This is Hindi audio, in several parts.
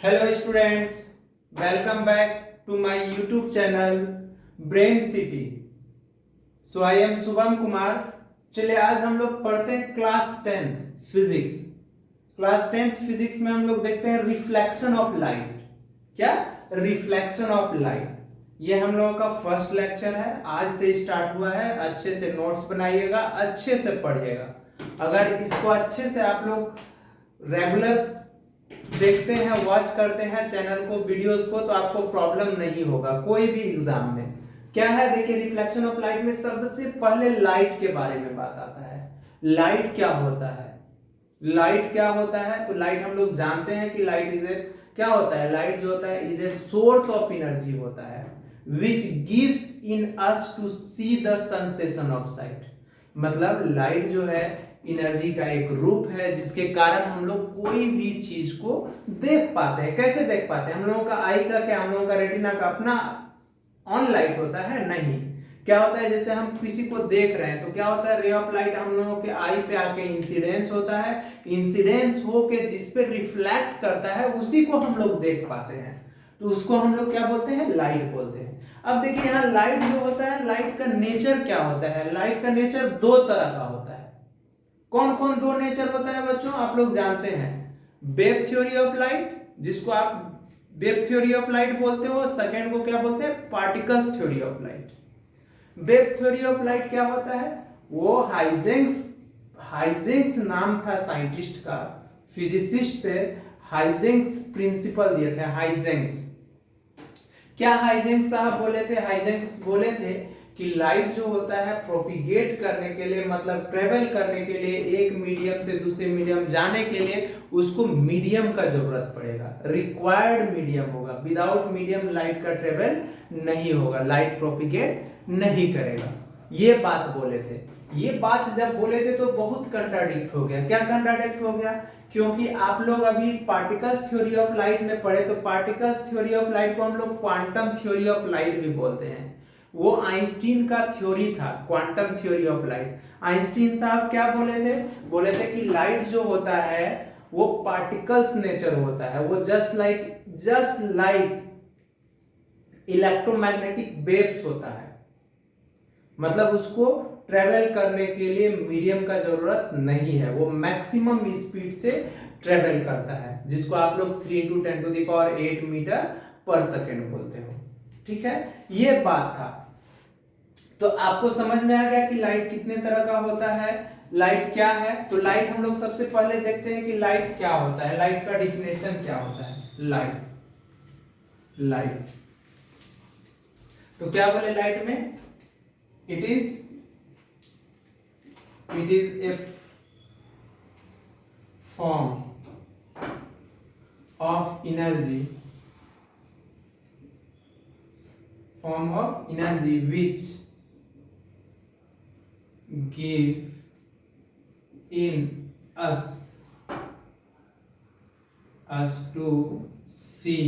Hello students, welcome back to my YouTube channel Brain City. So I am Subham Kumar. चलिए आज हम लोग पढ़ते हैं class 10th physics. Class 10th physics में हम लोग देखते हैं रिफ्लेक्शन ऑफ लाइट। क्या? Reflection of light. ये हम लोगों का फर्स्ट लेक्चर है, आज से स्टार्ट हुआ है। अच्छे से नोट्स बनाइएगा, अच्छे से पढ़िएगा। अगर इसको अच्छे से आप लोग रेगुलर देखते हैं, वॉच करते हैं चैनल को, वीडियोस को, तो आपको प्रॉब्लम नहीं होगा कोई भी एग्जाम में। क्या है, देखिए रिफ्लेक्शन ऑफ लाइट में सबसे पहले लाइट के बारे में बात आता है। लाइट क्या होता है? लाइट क्या होता है? तो लाइट हम लोग जानते हैं कि लाइट इज ए क्या होता है। लाइट जो होता है is a source of energy होता है which gives in us to see the sensation of sight. मतलब लाइट जो है एनर्जी का एक रूप है जिसके कारण हम लोग कोई भी चीज को देख पाते हैं। कैसे देख पाते हैं? हम लोगों का आई का क्या, हम लोगों का रेटिना का अपना ऑन लाइट होता है? नहीं। क्या होता है, जैसे हम किसी को देख रहे हैं तो क्या होता है, रे ऑफ लाइट हम लोगों के आई पे आके इंसिडेंस होता है। इंसिडेंस होके जिस पे रिफ्लेक्ट करता है उसी को हम लोग देख पाते हैं, तो उसको हम लोग क्या बोलते हैं? लाइट बोलते हैं। अब देखिए यहाँ लाइट जो होता है, लाइट का नेचर क्या होता है? लाइट का नेचर दो तरह का होता है। कौन कौन दो नेचर होता है बच्चों? आप लोग जानते हैं वेव थ्योरी ऑफ लाइट, जिसको आप वेव थ्योरी ऑफ लाइट बोलते हो। सेकेंड को क्या बोलते हैं? Particles theory of light. Wave theory of light क्या होता है? वो हाइजेंक्स हाइजेंक्स नाम था साइंटिस्ट का, फिजिसिस्ट थे। हाइजेंक्स प्रिंसिपल दिए थे, हाइजेंक्स। क्या हाइजेंक्स साहब बोले थे? हाइजेंक्स बोले थे कि लाइट जो होता है प्रोपिगेट करने के लिए, मतलब ट्रेवल करने के लिए, एक मीडियम से दूसरे मीडियम जाने के लिए उसको मीडियम का जरूरत पड़ेगा, रिक्वायर्ड मीडियम होगा। विदाउट मीडियम लाइट का ट्रेवल नहीं होगा, लाइट प्रोपिगेट नहीं करेगा। ये बात बोले थे। ये बात जब बोले थे तो बहुत कंट्राडिक्ट हो गया। क्या कंट्राडिक्ट हो गया? क्योंकि आप लोग अभी पार्टिकल्स थ्योरी ऑफ लाइट में पढ़े, तो पार्टिकल्स थ्योरी ऑफ लाइट को हम लोग क्वांटम थ्योरी ऑफ लाइट भी बोलते हैं। वो आइंस्टीन का थ्योरी था, quantum theory of light. Einstein साहब क्या बोले थे? बोले थे कि लाइट जो होता है वो पार्टिकल्स नेचर होता है। वो जस्ट लाइक इलेक्ट्रोमैग्नेटिक वेव्स होता है। मतलब उसको ट्रेवल करने के लिए मीडियम का जरूरत नहीं है, वो मैक्सिमम स्पीड से ट्रेवल करता है, जिसको आप लोग 3 × 10⁸ मीटर पर सेकेंड बोलते हो। ठीक है, ये बात था। तो आपको समझ में आ गया कि लाइट कितने तरह का होता है, लाइट क्या है। तो लाइट हम लोग सबसे पहले देखते हैं कि लाइट क्या होता है, लाइट का डिफिनेशन क्या होता है। लाइट तो क्या बोले लाइट में? It is a form of energy which give in us to see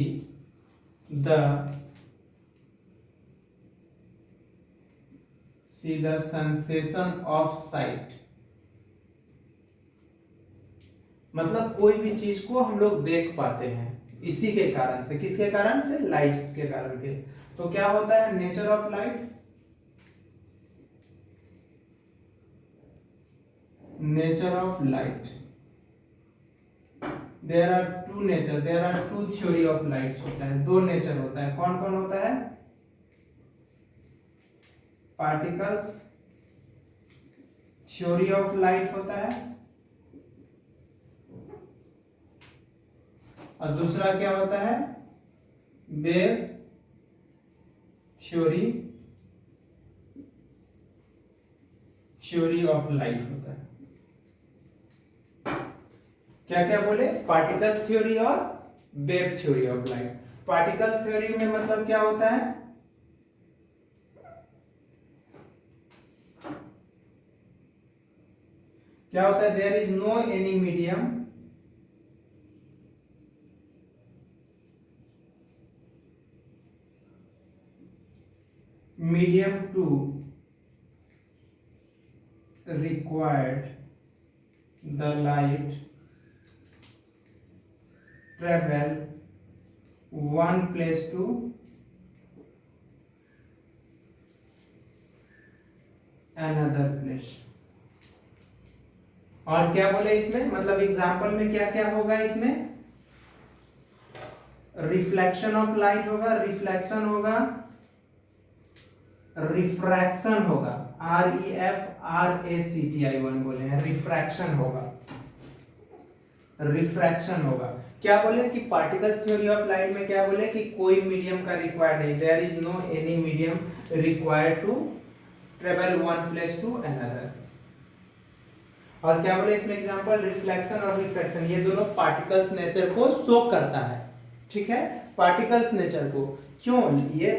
the sensation of sight। मतलब कोई भी चीज को हम लोग देख पाते हैं इसी के कारण से। किसके कारण से? लाइट्स के कारण के। तो क्या होता है nature of light? Nature of light, there are two theory of lights होता है। दो नेचर होता है। कौन कौन होता है? पार्टिकल्स थ्योरी ऑफ लाइट होता है, और दूसरा क्या होता है? वेव थ्योरी ऑफ लाइट होता है। क्या क्या बोले? पार्टिकल्स थ्योरी और wave theory of light. Particles theory में मतलब क्या होता है? क्या होता है? There is no any medium to required the light travel one place to another place. और क्या बोले इसमें, मतलब एग्जाम्पल में क्या क्या होगा इसमें, रिफ्लेक्शन ऑफ लाइट होगा, रिफ्लेक्शन होगा, रिफ्रैक्शन होगा, REFRACTION बोले हैं, रिफ्रैक्शन होगा, रिफ्रैक्शन होगा। क्या बोले कि पार्टिकल्स थ्योरी ऑफ लाइट में क्या बोले कि कोई मीडियम का रिक्वायर्ड नहीं, there is no any medium required to travel one place to another. और क्या बोले इसमें एग्जांपल, रिफ्लेक्शन और रिफ्रैक्शन, ये दोनों पार्टिकल्स नेचर को शो करता है, ठीक है, पार्टिकल्स नेचर को। क्यों, ये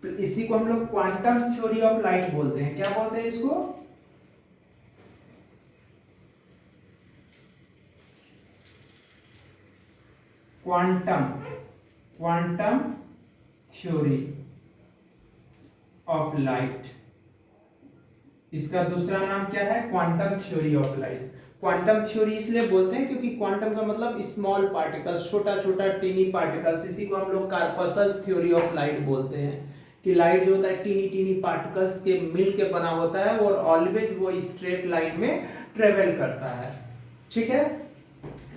इसी को हम लोग क्वांटम थ्योरी ऑफ लाइट बोलते हैं। क्या बोलते हैं इसको, क्वांटम थ्योरी ऑफ लाइट। इसका दूसरा नाम क्या है, quantum theory of light. Quantum theory इसलिए बोलते हैं क्योंकि क्वांटम का मतलब स्मॉल पार्टिकल्स, छोटा छोटा टीनी पार्टिकल्स, इसी को हम लोग कार्पसस थ्योरी ऑफ लाइट बोलते हैं कि लाइट जो होता है टीनी टीनी पार्टिकल्स के मिल के बना होता है और ऑलवेज वो स्ट्रेट लाइन में ट्रेवल करता है, ठीक है।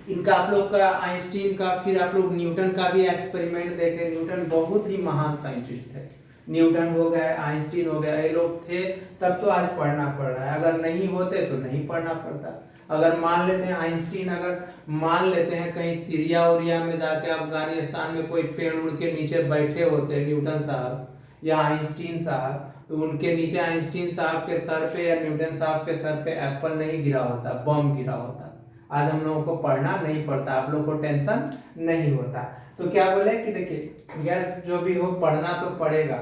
इनका आप लोग का आइंस्टीन का, फिर आप लोग न्यूटन का भी एक्सपेरिमेंट देखें। न्यूटन बहुत ही महान साइंटिस्ट है, न्यूटन हो गए, आइंस्टीन हो गया, ये लोग थे तब तो आज पढ़ना पड़ रहा है, अगर नहीं होते तो नहीं पढ़ना पड़ता। अगर मान लेते हैं आइंस्टीन, अगर मान लेते हैं कहीं सीरिया उरिया में जाके अफगानिस्तान में कोई पेड़ उड़ के नीचे बैठे होते न्यूटन साहब या आइंस्टीन साहब, तो उनके नीचे आइंस्टीन साहब के सर पे या न्यूटन साहब के सर पे एप्पल नहीं गिरा होता, बम गिरा होता। आज हम लोगों को पढ़ना नहीं पड़ता, आप लोगों को टेंशन नहीं होता। तो क्या बोले कि देखिए गैर जो भी हो पढ़ना तो पड़ेगा,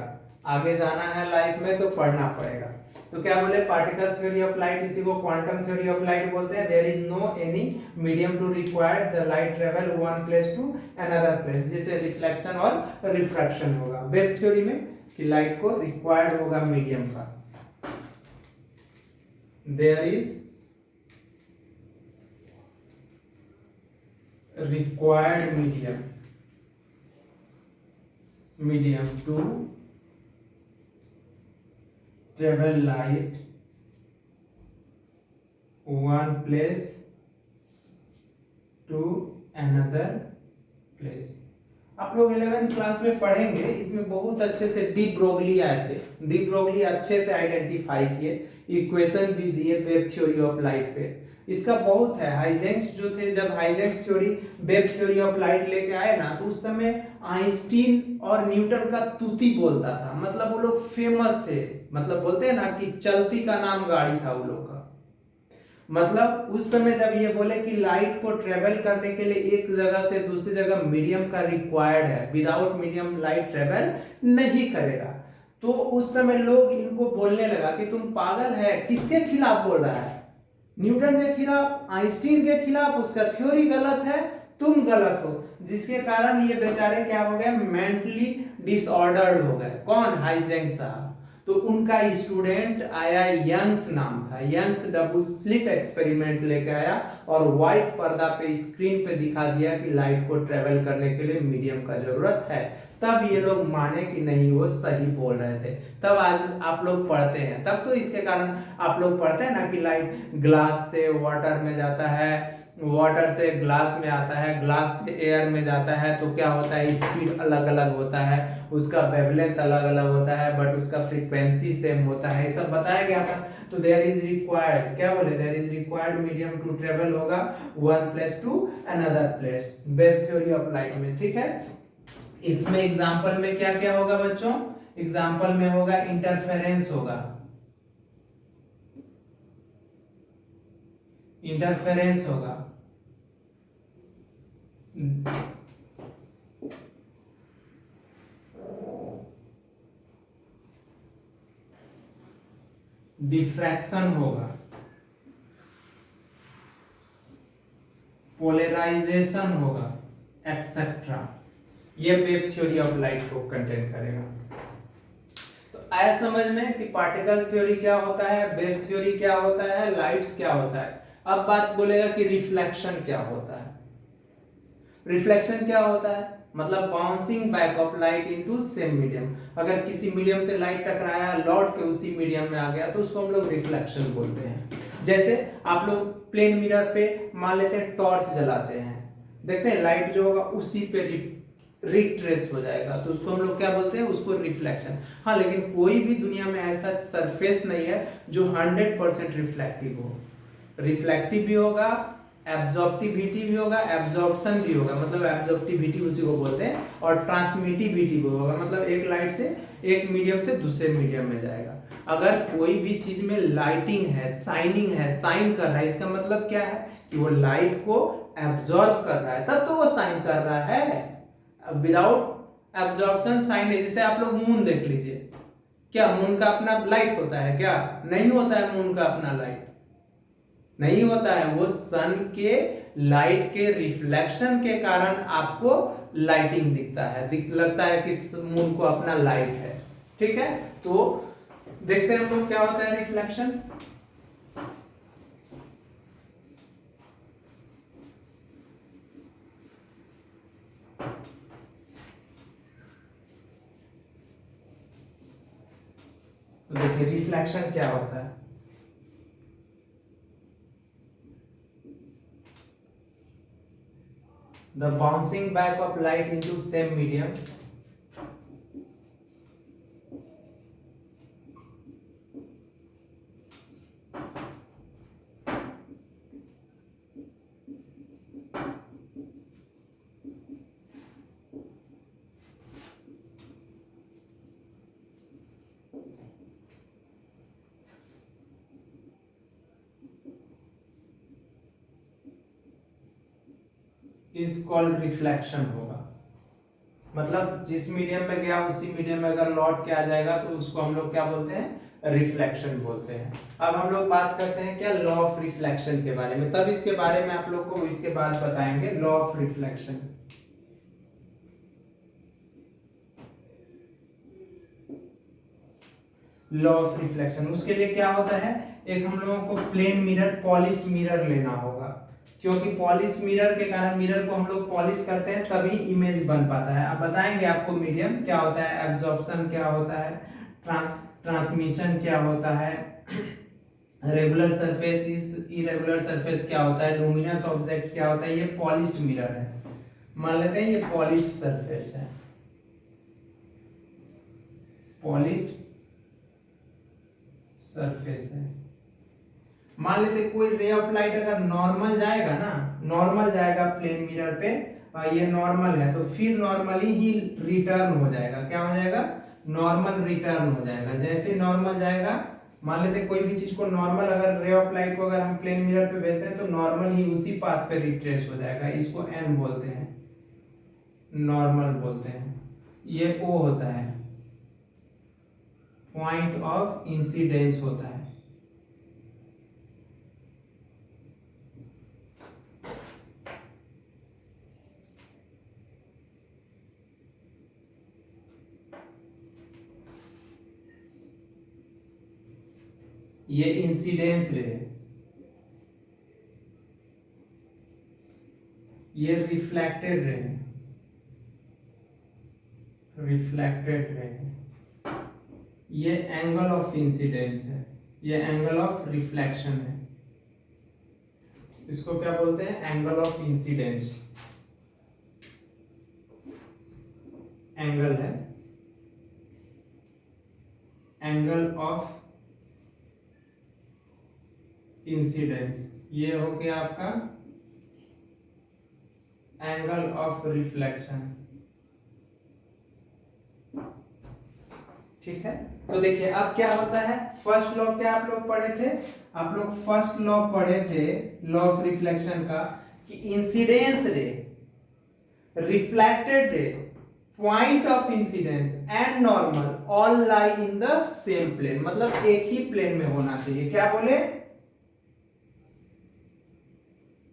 आगे जाना है लाइफ में तो पढ़ना पड़ेगा। तो क्या बोले, पार्टिकल्स थ्योरी ऑफ लाइट, इसी को क्वांटम थ्योरी ऑफ लाइट बोलते हैं। There is no any medium to required the light travel one place to another place, जिसे रिफ्लेक्शन और रिफ्रैक्शन होगा। वेव थ्योरी में कि लाइट को रिक्वायर्ड होगा मीडियम का, there is required medium to travel light one place to another place। आप लोग 11th क्लास में पढ़ेंगे, इसमें बहुत अच्छे से डी ब्रोगली आए थे, डी ब्रोगली अच्छे से आइडेंटिफाई किए, इक्वेशन भी दिए वेव थ्योरी ऑफ लाइट पे। इसका बहुत है, हाइजेंस जो थे, जब Huygens theory wave theory of light लेके आए ना, तो उस समय आइंस्टीन और न्यूटन का तूती बोलता था, मतलब वो लोग फेमस थे, मतलब बोलते हैं ना कि चलती का नाम गाड़ी था वो लोग का। मतलब उस समय जब ये बोले कि लाइट को ट्रेवल करने के लिए एक जगह से दूसरी जगह मीडियम का रिक्वायर्ड है, विदाउट मीडियम लाइट ट्रेवल नहीं करेगा, तो उस समय लोग इनको बोलने लगा कि तुम पागल है, किसके खिलाफ बोल रहा है, न्यूटन के खिलाफ, आइंस्टीन के खिलाफ, उसका थ्योरी गलत है, तुम गलत हो। जिसके कारण ये बेचारे क्या हो गए, मेंटली डिसऑर्डर्ड हो गए। कौन, हाइजेंस साहब। तो उनका स्टूडेंट आया, यंग्स नाम था, यंग्स डबल स्लिट एक्सपेरिमेंट लेके आया और व्हाइट पर्दा पे स्क्रीन पे दिखा दिया कि लाइट को ट्रेवल करने के लिए मीडियम का जरूरत है। तब ये लोग माने कि नहीं वो सही बोल रहे थे, तब आज आप लोग पढ़ते हैं। तब तो इसके कारण आप लोग पढ़ते हैं ना कि लाइट ग्लास से वाटर में जाता है, वाटर से ग्लास में आता है, ग्लास से एयर में जाता है, तो क्या होता है, स्पीड अलग अलग होता है, उसका वेवलेंथ अलग अलग होता है, बट उसका फ्रीक्वेंसी सेम होता है, ये सब बताया गया था। तो देयर इज रिक्वायर्ड, क्या बोले, there is required medium to travel होगा one place to another place, wave theory of light में, ठीक है। इसमें एग्जांपल में क्या क्या होगा बच्चों, एग्जांपल में होगा इंटरफेरेंस होगा, इंटरफेरेंस होगा, डिफ्रैक्शन होगा, पोलराइजेशन होगा, एक्सेट्रा। ये वेव थ्योरी ऑफ लाइट को कंटेन करेगा। तो आया समझ में कि पार्टिकल्स थ्योरी क्या होता है, वेव थ्योरी क्या होता है, लाइट्स क्या होता है। अब बात बोलेगा कि रिफ्लेक्शन क्या होता है। रिफ्लेक्शन क्या होता है, मतलब bouncing back of light into same medium. अगर किसी मीडियम से लाइट टकराया, लौट के उसी मीडियम में आ गया, तो उसको हम लोग रिफ्लेक्शन बोलते हैं। जैसे आप लोग प्लेन मिरर पे मान लेते हैं टॉर्च जलाते हैं, देखते हैं लाइट जो होगा उसी पे रिट्रेस हो जाएगा, तो उसको हम लोग क्या बोलते हैं, उसको रिफ्लेक्शन। हाँ, लेकिन कोई भी दुनिया में ऐसा सरफेस नहीं है जो 100% रिफ्लेक्टिव हो। रिफ्लेक्टिव भी होगा, एब्जॉर्प्टिविटी भी होगा, एब्जॉर्प्शन भी होगा, मतलब एब्जॉर्प्टिविटी उसी को बोलते हैं, और ट्रांसमिटिविटी भी होगा, मतलब एक लाइट से एक मीडियम से दूसरे मीडियम में जाएगा। अगर कोई भी चीज में लाइटिंग है, साइनिंग है, साइन कर रहा है, इसका मतलब क्या है कि वो लाइट को एब्जॉर्ब कर रहा है, तब तो वो साइन कर रहा है। विदाउट एब्जॉर्प्शन साइन है। जैसे आप लोग मून देख लीजिए, क्या मून का अपना लाइट होता है? क्या नहीं होता है मून का अपना लाइट, नहीं होता है। वो सन के लाइट के रिफ्लेक्शन के कारण आपको लाइटिंग दिखता है, लगता है कि मून को अपना लाइट है। ठीक है, तो देखते हैं हम लोग क्या होता है रिफ्लेक्शन। तो देखिए रिफ्लेक्शन क्या होता है। The bouncing back of light into same medium is called reflection होगा। मतलब जिस मीडियम में गया उसी मीडियम में अगर लौट के आ जाएगा तो उसको हम लोग क्या बोलते हैं, रिफ्लेक्शन बोलते हैं। अब हम लोग बात करते हैं क्या, लॉ ऑफ रिफ्लेक्शन के बारे में। तब इसके बारे में आप लोग को इसके बाद बताएंगे, law of reflection. Law of reflection, उसके लिए क्या होता है, एक हम लोगों को प्लेन मिरर, पॉलिश मिरर लेना होगा, क्योंकि पॉलिश मिरर के कारण, मिरर को हम लोग पॉलिश करते हैं तभी इमेज बन पाता है। अब बताएंगे आपको मीडियम क्या होता है, एब्जॉर्प्शन क्या होता है, ट्रांसमिशन क्या होता है, regular surface is irregular surface क्या होता है, लुमिनस ऑब्जेक्ट क्या होता है। ये पॉलिश्ड मिरर है, मान लेते हैं ये पॉलिश्ड सरफेस है, पॉलिश्ड सरफेस है। मान लेते कोई रे ऑफ लाइट अगर नॉर्मल जाएगा ना, नॉर्मल जाएगा प्लेन मिरर पे, ये नॉर्मल है, तो फिर नॉर्मली ही रिटर्न हो जाएगा। क्या हो जाएगा, नॉर्मल रिटर्न हो जाएगा। जैसे नॉर्मल जाएगा, मान लेते कोई भी चीज को नॉर्मल, अगर रे ऑफ लाइट को अगर हम प्लेन मिरर पे भेजते हैं तो नॉर्मल ही उसी पाथ पे रिट्रेस हो जाएगा। इसको एन बोलते हैं, नॉर्मल बोलते हैं। ये ओ होता है, पॉइंट ऑफ इंसिडेंस होता है। ये इंसिडेंस रे, ये रिफ्लेक्टेड रे, रिफ्लेक्टेड रे, ये एंगल ऑफ इंसिडेंस है, ये एंगल ऑफ रिफ्लेक्शन है। इसको क्या बोलते हैं, एंगल ऑफ इंसिडेंस। एंगल है, एंगल ऑफ इंसिडेंस। ये हो गया आपका एंगल ऑफ रिफ्लेक्शन। ठीक है, तो देखिए अब क्या होता है, फर्स्ट लॉ क्या आप लोग पढ़े थे, आप लोग फर्स्ट लॉ पढ़े थे लॉ ऑफ रिफ्लेक्शन का, कि incidence ray, reflected ray, point of incidence and normal all lie in the same plane, मतलब एक ही प्लेन में होना चाहिए। क्या बोले,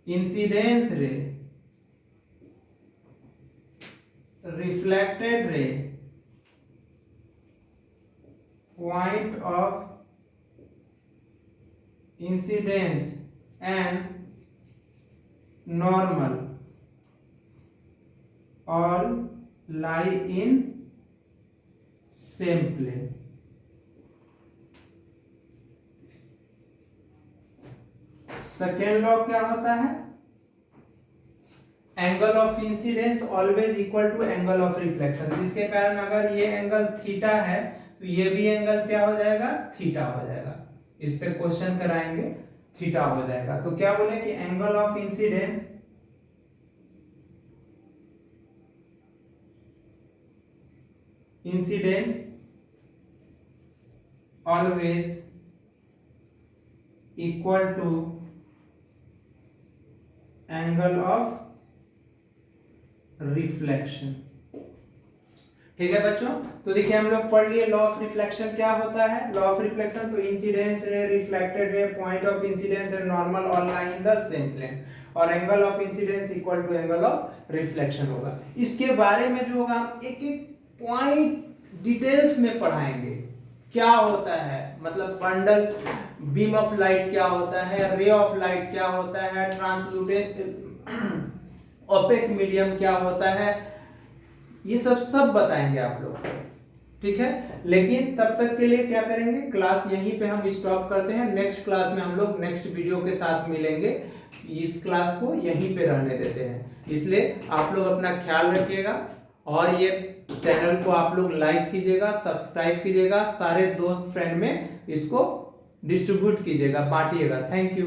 incidence ray, reflected ray, point of incidence and normal all lie in same plane. Second law क्या होता है, angle of incidence always equal to angle of reflection, जिसके कारण अगर ये एंगल थीटा है तो ये भी एंगल क्या हो जाएगा, थीटा हो जाएगा। इस पे क्वेश्चन कराएंगे, थीटा हो जाएगा। तो क्या बोले कि angle of incidence always equal to angle of reflection. ठीक है बच्चों, तो देखिए हम लोग पढ़ लिए लॉ ऑफ रिफ्लेक्शन क्या होता है। लॉ ऑफ रिफ्लेक्शन तो incidence ray, reflected ray, point of incidence and normal all lie in the same plane, और angle of incidence equal to angle of reflection होगा। इसके बारे में जो होगा हम एक एक पॉइंट डिटेल्स में पढ़ाएंगे। क्या होता है, मतलब बंडल बीम ऑफ लाइट क्या होता है, रे ऑफ लाइट क्या होता है, ट्रांसलूटेंट ओपेक मीडियम क्या होता है, ये सब बताएंगे आप लोग को। ठीक है, लेकिन तब तक के लिए क्या करेंगे, क्लास यहीं पे हम स्टॉप करते हैं। नेक्स्ट क्लास में हम लोग नेक्स्ट वीडियो के साथ मिलेंगे। इस क्लास को यहीं पे रहने देते हैं, इसलिए आप लोग अपना ख्याल रखिएगा और ये चैनल को आप लोग लाइक कीजिएगा, सब्सक्राइब कीजिएगा, सारे दोस्त फ्रेंड में इसको डिस्ट्रीब्यूट कीजिएगा, बांटिएगा। Thank you.